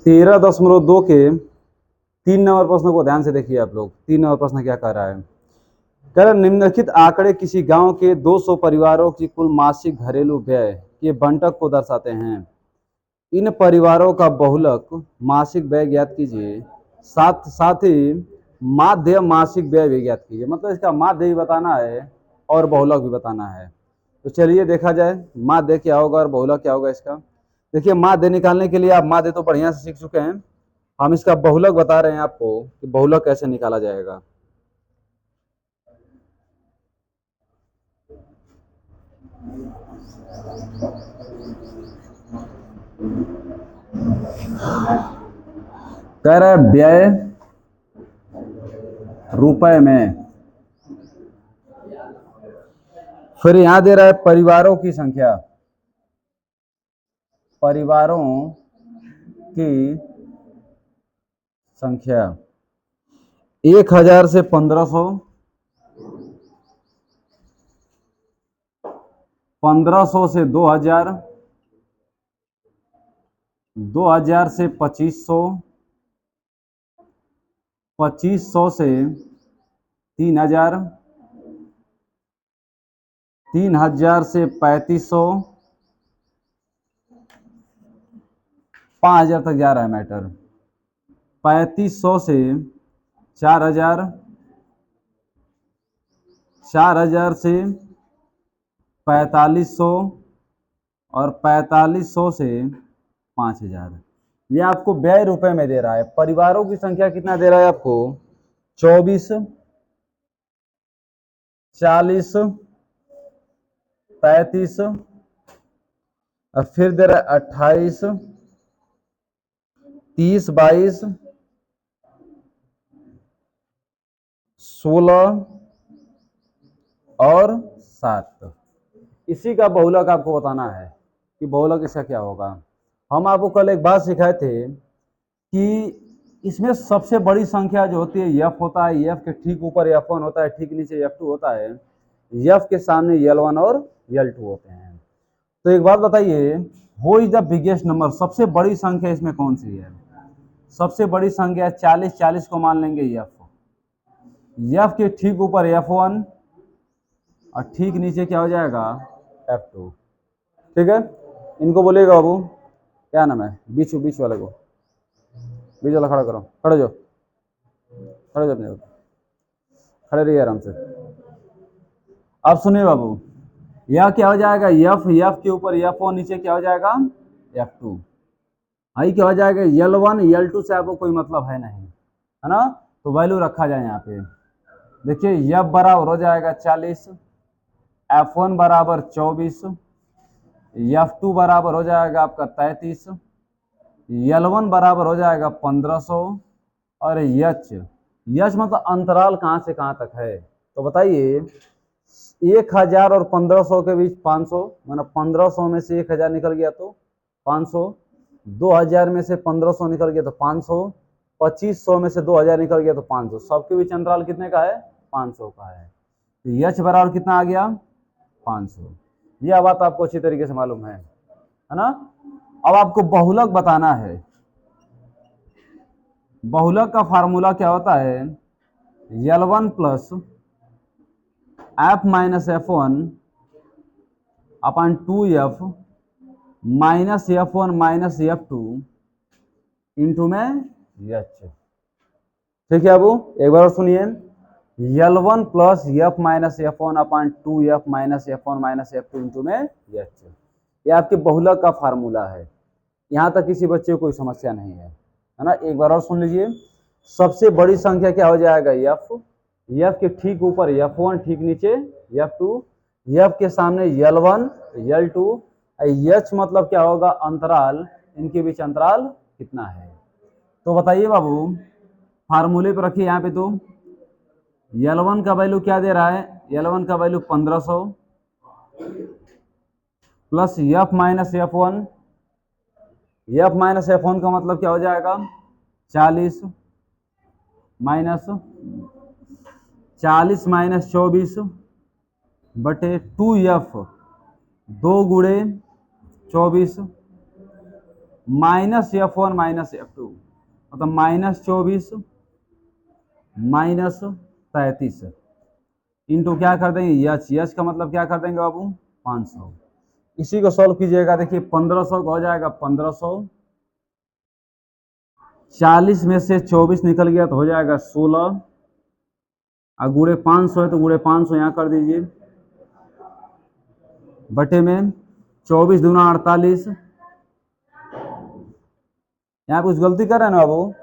13.2 के 3 नंबर प्रश्न को ध्यान से देखिए आप लोग। 3 नंबर प्रश्न क्या कह रहा है? कह रहा निम्नलिखित आंकड़े किसी गांव के 200 परिवारों की कुल मासिक घरेलू व्यय के बंटक को दर्शाते हैं। इन परिवारों का बहुलक मासिक व्यय ज्ञात कीजिए, साथ साथ ही माध्य मासिक व्यय भी ज्ञात कीजिए। मतलब इसका माध्य भी बताना है और बहुलक भी बताना है। तो चलिए देखा जाए माध्य क्या होगा और बहुलक क्या होगा इसका। देखिए माध्य निकालने के लिए आप माध्य तो बढ़िया से सीख चुके हैं, हम इसका बहुलक बता रहे हैं आपको कि बहुलक कैसे निकाला जाएगा। कह रहा है व्यय रुपए में, फिर यहां दे रहा है परिवारों की संख्या, परिवारों की संख्या 1000 से 1500, 1500 से 2000, 2000 से 2500, 2500 से 3000, 3000 से 3500, 5000 तक जा रहा है मैटर। 3500 से 4000, 4000 से 4500 और 4500 से 5000। ये आपको व्यय रुपए में दे रहा है। परिवारों की संख्या कितना दे रहा है आपको? 24, 40, 35 और फिर दे रहा है 28, 30, 22, 16 और 7। इसी का बहुलक आपको बताना है कि बहुलक इसका क्या होगा। हम आपको कल एक बात सिखाए थे कि इसमें सबसे बड़ी संख्या जो होती है एफ होता है, एफ के ठीक ऊपर F1 होता है, ठीक नीचे F2 होता है, एफ के सामने L1 और L2 होते हैं। तो एक बात बताइए, वो इज द बिगेस्ट नंबर, सबसे बड़ी संख्या इसमें कौन सी है? सबसे बड़ी संख्या 40, 40 को मान लेंगे एफ के ठीक ऊपर F1 और ठीक नीचे क्या हो जाएगा? F2। ठीक है, इनको बोलिएगा बाबू क्या नाम है, बीच वाले को, बीच वाला खड़ा करो, खड़े जाओ, खड़े जाओ अपने, खड़े रहिए आराम से। अब सुनिए बाबू, यह क्या हो जाएगा? एफ के ऊपर F1, नीचे क्या हो जाएगा? F2। आई क्या हो जाएगा? L1 L2 से आपको कोई मतलब है नहीं, है ना? तो वैल्यू रखा जाए यहाँ पे। देखिए F बराबर हो जाएगा 40, F1 बराबर 24, F2 बराबर हो जाएगा आपका 33, L1 बराबर हो जाएगा 1500 और यच मतलब अंतराल कहाँ से कहाँ तक है। तो बताइए 1000 और 1500 के बीच 500, मतलब 1500 में से 1000 निकल गया तो 500, 2000 में से 1500 निकल गया तो 500, 2500 में से 2000 निकल गया तो 500। सबके बीच अंतराल कितने का है? 500 का है। तो यच बराबर कितना आ गया? 500। यह बात आपको अच्छी तरीके से मालूम है ना? अब आपको बहुलक बताना है। बहुलक का फार्मूला क्या होता है? L1 plus F minus F1 अपन 2F minus F1 minus F2 into में H। ठीक है अबू, एक बार सुनिए, L1 plus F minus F1 अपन 2F minus F1 minus F2 into में H। ये आपके बहुलक का फार्मूला है। यहाँ तक किसी बच्चे को कोई समस्या नहीं है ना? एक बार और सुन लीजिए, सबसे बड़ी संख्या क्या हो जाएगा? एफ के ठीक ऊपर F1, ठीक नीचे F2, एफ के सामने L1 L2, एच मतलब क्या होगा? अंतराल, इनके बीच अंतराल कितना है। तो बताइए बाबू, फार्मूले पर रखिए यहाँ पे। तो L1 का वैल्यू क्या दे रहा है? L1 का value 1500 plus F minus F1, F minus F1 का मतलब क्या हो जाएगा? 40 माइनस 40 माइनस 24 बटे 2F, 2 गुणे 24 माइनस F1 माइनस F2, मतलब -24 माइनस 33 इंटू क्या कर देंगे यच, यच का मतलब क्या कर देंगे बाबू 500। इसी को सॉल्व कीजिएगा, देखिए 1500 का हो जाएगा 1500, 40 में से 24 निकल गया तो हो जाएगा 16, और गुणे 500 है तो गुणे 500 यहाँ कर दीजिए, बटे में 24 दूना 48। यहाँ कुछ गलती कर रहे हैं ना बाबू,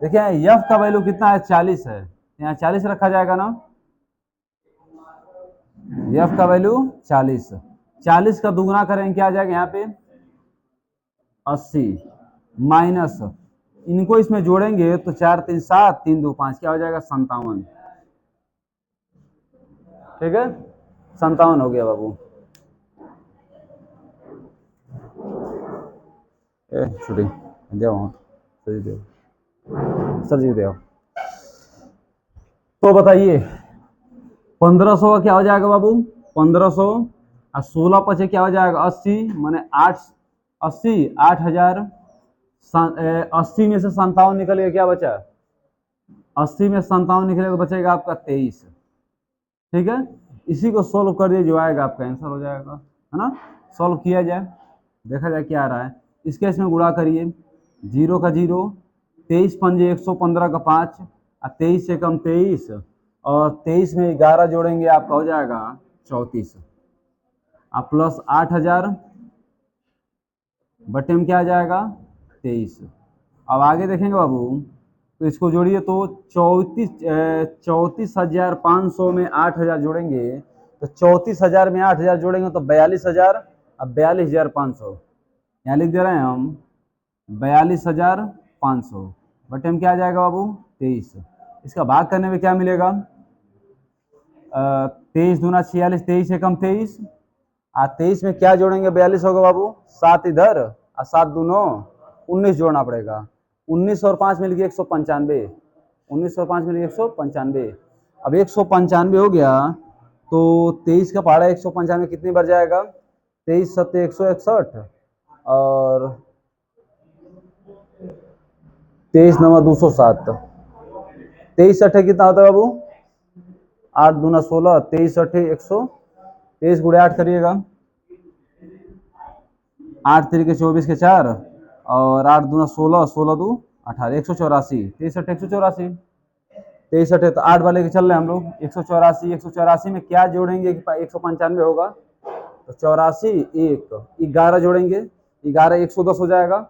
देखिए एफ का वैल्यू कितना है 40 है, यहाँ 40 रखा जाएगा ना, एफ का वैल्यू 40, 40 का दुगना करेंगे क्या आ जाएगा यहाँ पे 80, माइनस इनको इसमें जोड़ेंगे तो 4 3 7 3 2 5 क्या हो जाएगा 57। ठीक है 57 हो गया बाबू। छुट्टी दो सर जी दो। तो बताइए 1500 का क्या हो जाएगा बाबू 1500 और 16 पचे क्या हो जाएगा 80, माने 8 80 8000, 80 में से 57 निकलेगा क्या बचा 80 में 57 निकलेगा तो बचेगा आपका 23। ठीक है इसी को सोल्व कर दिए जो आएगा आपका आंसर हो जाएगा, है ना। सॉल्व किया जाए, देखा जाए क्या आ रहा है। इसके इसमें गुणा करिए, 0 का 0, 23 पंजे 115 का 5, और 23 से कम 23, और 23 में 11 जोड़ेंगे आपका हो जाएगा 34, और प्लस 8000 बटे में क्या आ जाएगा 23। अब आगे देखेंगे बाबू, तो इसको जोड़िए तो 34,500 में 8000 जोड़ेंगे तो 34,000 में 8000 जोड़ेंगे तो 42,000, अब 42,500 यहाँ लिख दे रहे हैं हम 42,500 बटे में क्या आ जाएगा बाबू 23। इसका भाग करने में क्या मिलेगा 23 दूना 46, 23 से कम 23, 23 में क्या जोड़ेंगे 42 होगा बाबू, 7 इधर और 7 दूनो 19 जोड़ना पड़ेगा, 19 और 5 मिल गया 195, 19 और 5 मिल गया 195। अब 195 हो गया तो 23 का पहाड़ा 195 कितनी बार जाएगा 23 सत्ते 161, और 23 नवा 207, 23 अठे कितना होता है बाबू 8 दूना 16, 23 अठे 100, 23 गुणे 8 करिएगा, 8 तरीके 24 के 4, और 8 दूना 16, 16 दू 18, 184, 23 अठे 184, 23 अठे तो 8 वाले के चल रहे हैं हम लोग, 184, 184 में क्या जोड़ेंगे कि 195 होगा तो 84 1 11 जोड़ेंगे, 11 110 हो जाएगा,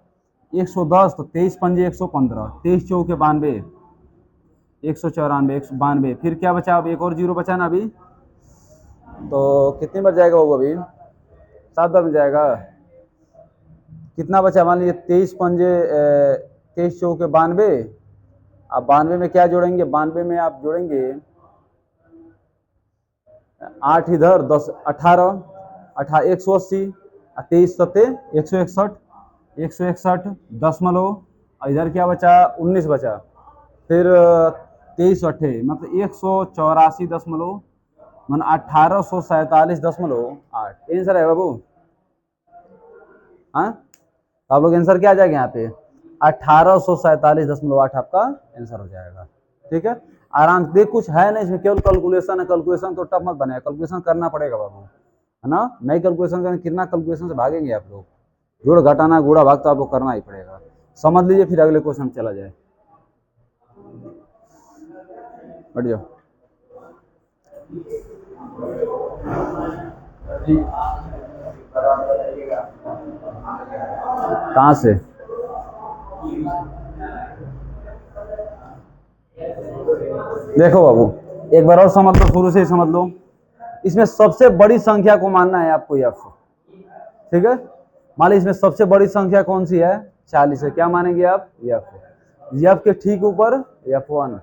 110 तो 23 पंजे 115, 23 चौके 92, 194 192, फिर क्या बचा अब एक और जीरो बचा ना अभी, तो कितनी बार जाएगा वो अभी 7 बार में जाएगा, कितना बचा मान लीजिए 23 पंजे 23 चौके 92, अब 92 में क्या जोड़ेंगे 92 में आप जोड़ेंगे 8 इधर 10 18 18 180, 23 सत्ते 161, 161 दशमलव, और इधर क्या बचा 19 बचा, फिर 23 अट्ठे मतलब 184 मन 1847.8 आंसर है बाबू। हाँ तो आप लोग आंसर क्या आ जाएगा यहाँ पे 1847.8 आपका आंसर हो जाएगा। ठीक है आराम से, कुछ है नहीं इसमें, केवल कैलकुलेशन है, कैलकुलेशन तो टफ मत बनाए, कैलकुलेशन करना पड़ेगा बाबू, है ना। नहीं कैलकुलेशन करें कितना कैलकुलेशन से भागेंगे आप लोग, जोड़ घटाना गुड़ा भाग तो आपको करना ही पड़ेगा। समझ लीजिए फिर अगले क्वेश्चन चला जाए, बैठ जाओ। कहाँ से देखो बाबू, एक बार और समझ लो, शुरू से ही समझ लो। इसमें सबसे बड़ी संख्या को मानना है आपको एफ, ठीक है। मान लीजिए इसमें सबसे बड़ी संख्या कौन सी है 40 है, क्या मानेंगे आप एफ, एफ के ठीक ऊपर F1,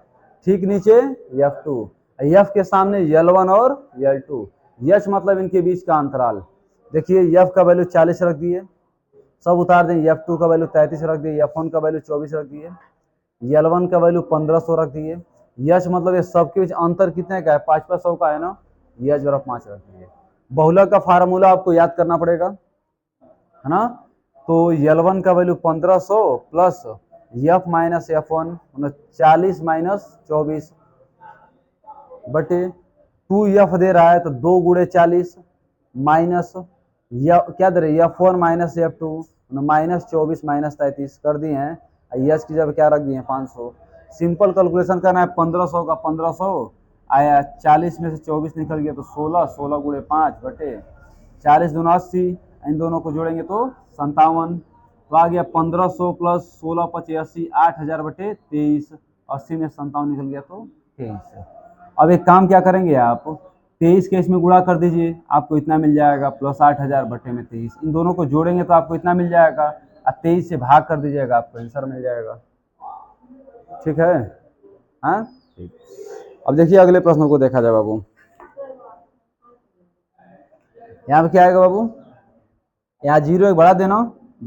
ठीक नीचे F2, एफ के सामने L1 और L2, यच मतलब इनके बीच का अंतराल। देखिए एफ का वैल्यू 40 रख दिए, सब उतार दें, F2 का वैल्यू 33 रख दिए, F1 का वैल्यू 24 रख दिए, L1 का वैल्यू 1500 रख दिए, यच मतलब ये सबके बीच अंतर कितने का है 500 का है ना, यच बराबर 5 रख दिए। बहुलक का फार्मूला आपको याद करना पड़ेगा, है ना। तो L1 का value 1500 plus F minus F1 40 minus 24 बटे 2F दे रहा है तो 2 गुणे 40 माइनस क्या दे रहे F1 minus F2 minus 24 minus 33 कर दिए हैं। यस की जब क्या रख दिए 500। सिंपल कैलकुलेशन करना है 1500 का 1500 आया 40 में से 24 निकल गया तो 16 16 गुणे 5 बटे 40 दूना 80 इन दोनों को जोड़ेंगे तो 57 तो आ गया 1500 प्लस 16 पचे 80 8000 बटे 23 80 में 57 निकल गया तो 23। अब एक काम क्या करेंगे आप 23 के इसमें गुणा कर दीजिए आपको इतना मिल जाएगा प्लस 8000 बटे में 23 इन दोनों को जोड़ेंगे तो आपको इतना मिल जाएगा और 23 से भाग कर दीजिएगा आपको आंसर मिल जाएगा। ठीक है हाँ ठीक। अब देखिए अगले प्रश्न को देखा जाए बाबू। यहाँ पे क्या आएगा बाबू यहाँ 0 एक बढ़ा देना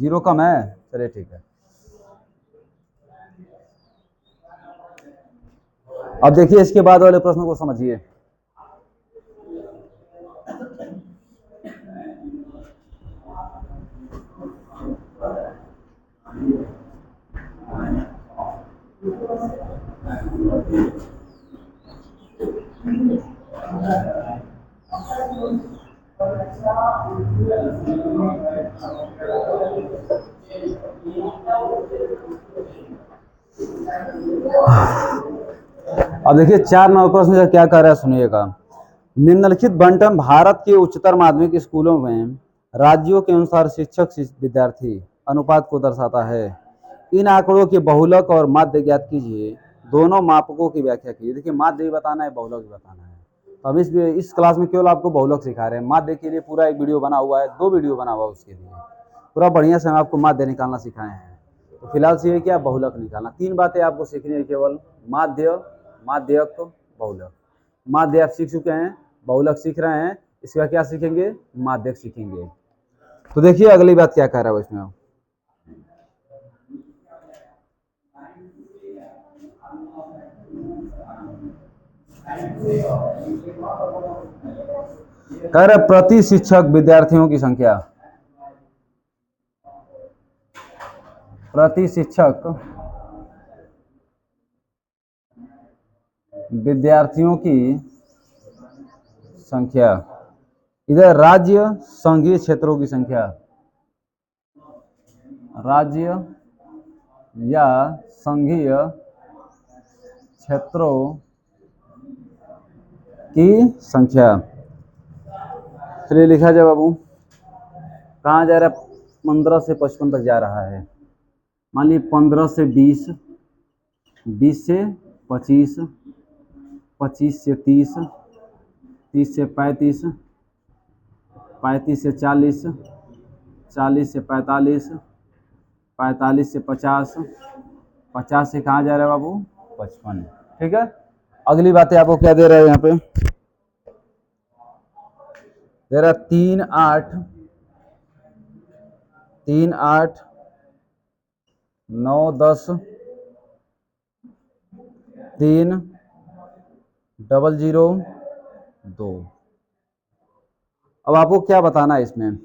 0 कम है चलिए ठीक है। अब देखिए इसके बाद वाले प्रश्न को समझिए। अब देखिए 4 नंबर प्रश्न क्या कह रहा है सुनिएगा। निम्नलिखित बंटन भारत के उच्चतर माध्यमिक स्कूलों में राज्यों के अनुसार शिक्षक विद्यार्थी अनुपात को दर्शाता है। इन आंकड़ों के बहुलक और माध्य ज्ञात कीजिए। दोनों मापकों की व्याख्या कीजिए। देखिए माध्य भी बताना है बहुलक भी बताना है। तो अब इस क्लास में केवल आपको बहुलक सिखा रहे हैं। माध्य के लिए पूरा एक वीडियो बना हुआ है 2 वीडियो बना हुआ है उसके लिए पूरा बढ़िया से हम आपको माध्य निकालना सिखाए हैं। तो फिलहाल से क्या बहुलक निकालना 3 बातें आपको सीखनी है केवल माध्य माध्यक बहुलक। माध्य आप सीख चुके हैं बहुलक सीख रहे हैं इसके बाद क्या सीखेंगे माध्यक सीखेंगे। तो देखिए अगली बात क्या कह रहा है इसमें कह रहे प्रति शिक्षक विद्यार्थियों की संख्या प्रति शिक्षक विद्यार्थियों की संख्या इधर राज्य संघीय क्षेत्रों की संख्या राज्य या संघीय क्षेत्रों की संख्या। चलिए लिखा जाए बाबू कहाँ जा रहा है 15 से 55 तक जा रहा है। मान लीजिए 15 से 20 20 से 25 25 से 30 30 से 35 35 से 40 40 से 45 45 से 50 50 से कहाँ जा रहा है बाबू 55। ठीक है अगली बातें आपको क्या दे रहा है यहाँ पे दे रहा 3 8 3 8 9 10 3 0 0 2। अब आपको क्या बताना है इसमें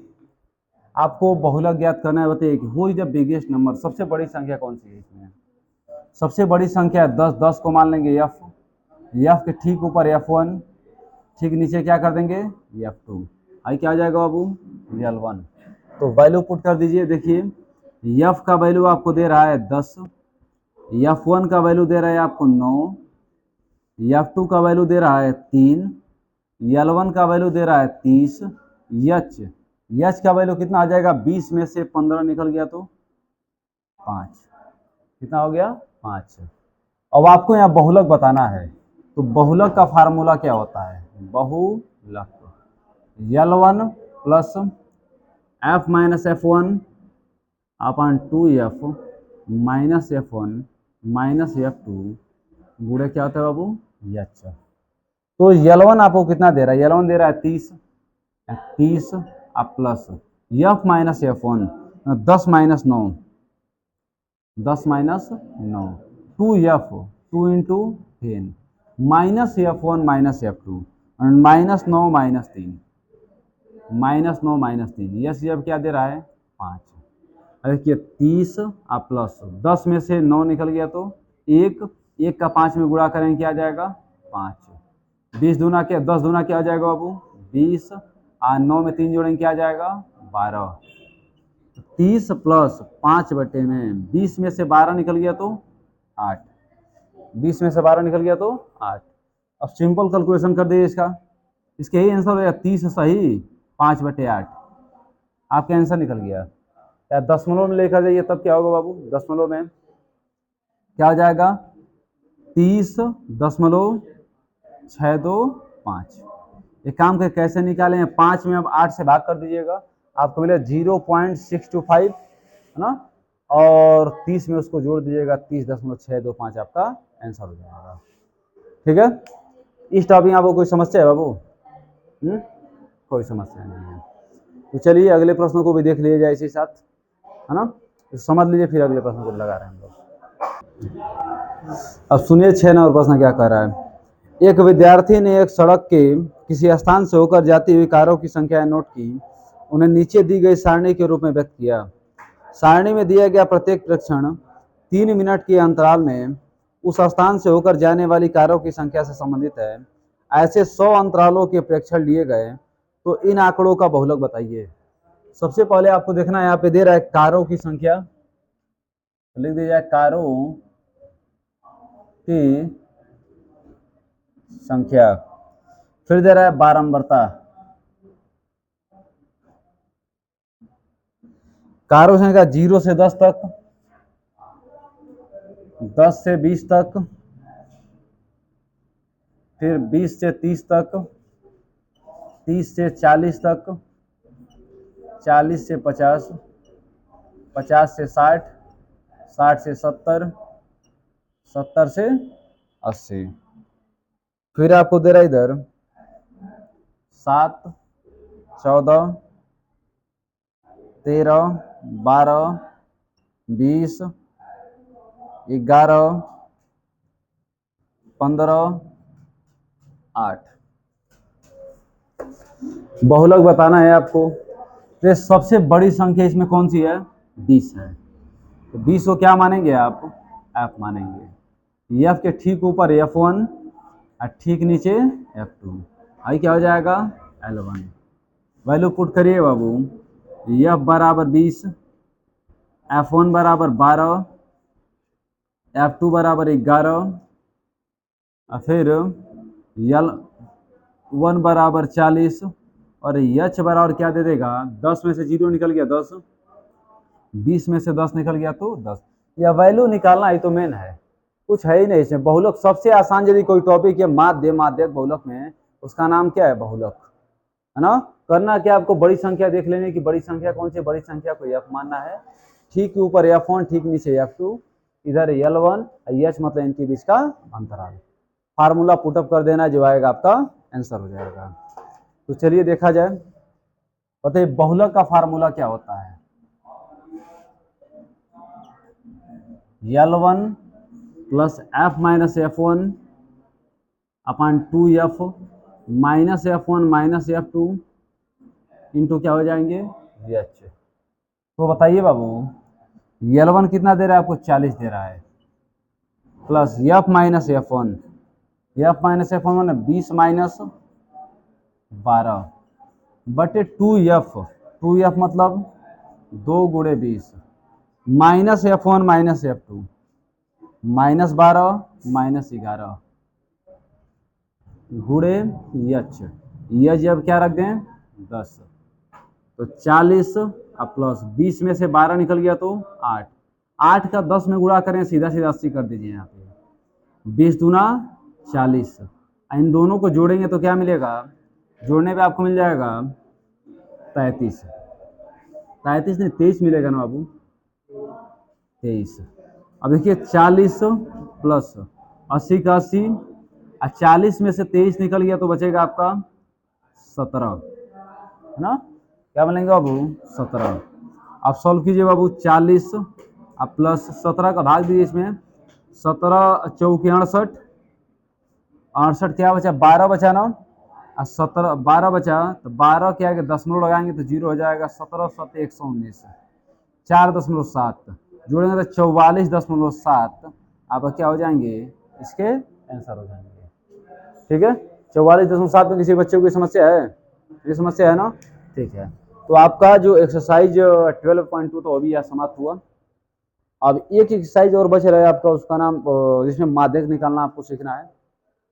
आपको बहुलक ज्ञात करना है। बताइए कि who is the biggest number सबसे बड़ी संख्या कौन सी है इसमें। सबसे बड़ी संख्या 10 10 को मान लेंगे एफ के ठीक ऊपर F1 ठीक नीचे क्या कर देंगे F2 आई क्या आ जाएगा बाबू L1। तो वैल्यू पुट कर दीजिए। देखिए F का वैल्यू आपको दे रहा है 10 F1 का वैल्यू दे रहा है आपको 9 F2 का वैल्यू दे रहा है 3 L1 का वैल्यू दे रहा है 30 H का वैल्यू कितना आ जाएगा 20 में से 15 निकल गया तो 5 कितना हो गया 5। अब आपको यहाँ बहुलक बताना है तो बहुलक का फार्मूला क्या होता है बहुलक L1 plus F minus F1 अपन 2F minus F1 minus F2 गुणे क्या होता है बाबू H। तो L1 आपको कितना दे रहा है L1 दे रहा है 30 अब plus F minus F1 10 minus 9 10 minus 9 2F 2 into 10 minus F1 minus F2 minus 9 minus 3 minus 9 minus 3 yes अब क्या दे रहा है 5। देखिए 30 और प्लस 10 में से 9 निकल गया तो 1 का 5 में गुणा करेंगे क्या आ जाएगा 5। 20 दूना क्या 10 दूना क्या आ जाएगा बाबू 20 और 9 में 3 जोड़ेंगे क्या आ जाएगा 12। 30 प्लस 5 बटे में 20 में से 12 निकल गया तो 8। 20 में से 12 निकल गया तो 8। अब सिंपल कैलकुलेशन कर दीजिए इसका, इसके यही आंसर हो जाएगा 30 सही 5/8 आपका आंसर निकल गया। या दशमलव में लेकर जाइए तब क्या होगा बाबू, दशमलव में क्या हो जाएगा 30.625। एक काम कर कैसे निकालें, 5 में अब 8 से भाग कर दीजिएगा आपको मिलेगा 0.625 है ना, और 30 में उसको जोड़ दीजिएगा 30.625 आपका आंसर हो जाएगा। ठीक है, इस टॉपिक आपको कोई समस्या है बाबू? कोई समस्या नहीं है। तो चलिए अगले प्रश्नों को भी देख लिया जाए इसी साथ, है ना, तो समझ लीजिए फिर अगले प्रश्न को लगा रहे हैं हम लोग। अब सुनिए 6 नंबर प्रश्न क्या कह रहा है। एक विद्यार्थी ने एक सड़क के किसी स्थान से होकर जाती हुई कारों की संख्या नोट की, उन्हें नीचे दी गई सारणी के रूप में व्यक्त किया। सारणी में दिया गया प्रत्येक प्रेक्षण 3 मिनट के अंतराल में उस स्थान से होकर जाने वाली कारों की संख्या से संबंधित है। ऐसे 100 अंतरालों के प्रेक्षण लिए गए तो इन आंकड़ों का बहुलक बताइए। सबसे पहले आपको देखना है यहाँ पे दे रहा है कारों की संख्या, लिख दीजिए कारों की संख्या, फिर दे रहा है बारंबारता, कारों संख्या 0 से 10 तक, 10 से 20 तक, फिर 20 से 30 तक, 30 से 40 तक, 40 से 50, 50 से 60, 60 से 70, 70 से 80। फिर आपको दे रहा इधर 7, 14, 13, 12, 20, 11, 15, 8। बहुलक बताना है आपको। तो सबसे बड़ी संख्या इसमें कौन सी है 20 है, तो 20 को क्या मानेंगे आप एफ मानेंगे। एफ के ठीक ऊपर F1 और ठीक नीचे F2, आई क्या हो जाएगा L1। वैल्यू पुट करिए बाबू, F बराबर 20, F1 बराबर 12, F2 बराबर 11, और फिर L1 बराबर 40, और H बराबर क्या दे देगा 10 में से 0 निकल गया 10, 20 में से 10 निकल गया तो 10। यह वैल्यू निकालना ही तो मेन है, कुछ है ही नहीं इसमें। बहुलक सबसे आसान यदि कोई टॉपिक है माध्यक बहुलक में, उसका नाम क्या है बहुलक, है ना। करना क्या आपको, बड़ी संख्या देख लेने की, बड़ी संख्या कौन सी, बड़ी संख्या को F मानना है, ठीक ऊपर F1 ठीक नीचे F2, इधर L1 H मतलब इनके बीच का अंतराल। फार्मूला पुटअप कर देना, जो आएगा आपका आंसर हो जाएगा। तो चलिए देखा जाए, बताइए बहुलक का फार्मूला क्या होता है। L1 plus F minus F1 upon 2F minus F1 minus F2 into क्या हो जाएंगे H। तो बताइए बाबू L1 कितना दे रहा है आपको 40 दे रहा है, plus F minus F1, F minus F1 20 minus 12 बटे 2F मतलब 2 गुणे 20 minus F1 minus F2 minus 12 minus 11 गुणे H अब क्या रख दें 10, तो 40 और प्लस 20 में से 12 निकल गया तो 8, 8 का 10 में गुणा करें सीधा सीधा 80 कर दीजिए यहाँ पे, 20 दूना 40, इन दोनों को जोड़ेंगे तो क्या मिलेगा, जोड़ने पे आपको मिल जाएगा 33, 33 नहीं 23 मिलेगा ना बाबू 23। अब देखिए 40 प्लस 80 का 80, और 40 में से 23 निकल गया तो बचेगा आपका 17, है ना, क्या बनेंगे बाबू 17। अब सॉल्व कीजिए बाबू 40 और प्लस 17 का भाग दीजिए इसमें, 17 चौके 68, 68 क्या बचा 12 बचा ना, और 17 12 बचा, तो 12 क्या है 10 लगाएंगे तो 0 हो जाएगा, 17 7 119। 4.7 जोड़ेंगे तो 44.7 आपका क्या हो जाएंगे, इसके आंसर हो जाएंगे। ठीक है, 44.7 में किसी बच्चे को कोई समस्या है? ये समस्या है ना? ठीक है, तो आपका जो एक्सरसाइज 12.2 तो वो भी यहाँ समाप्त हुआ। अब एक एक्सरसाइज और बच रहा है आपका, उसका नाम जिसमें माध्यक निकालना आपको सीखना है।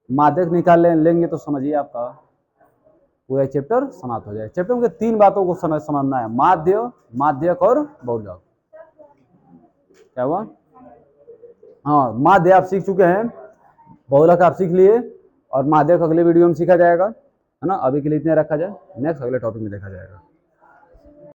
माध्यक निकाल लेंगे तो समझिए आपका पूरा चैप्टर समाप्त हो जाए। चैप्टर में 3 बातों को समझना है, माध्य, माध्यक और बहुलक। क्या हुआ? हाँ, माध्य आप सीख चुके हैं, बहुलक आप सीख लिए, और माध्यक अगले वीडियो में सीखा जाएगा, है ना। अभी के लिए इतने रखा जाए, नेक्स्ट अगले टॉपिक में देखा जाएगा।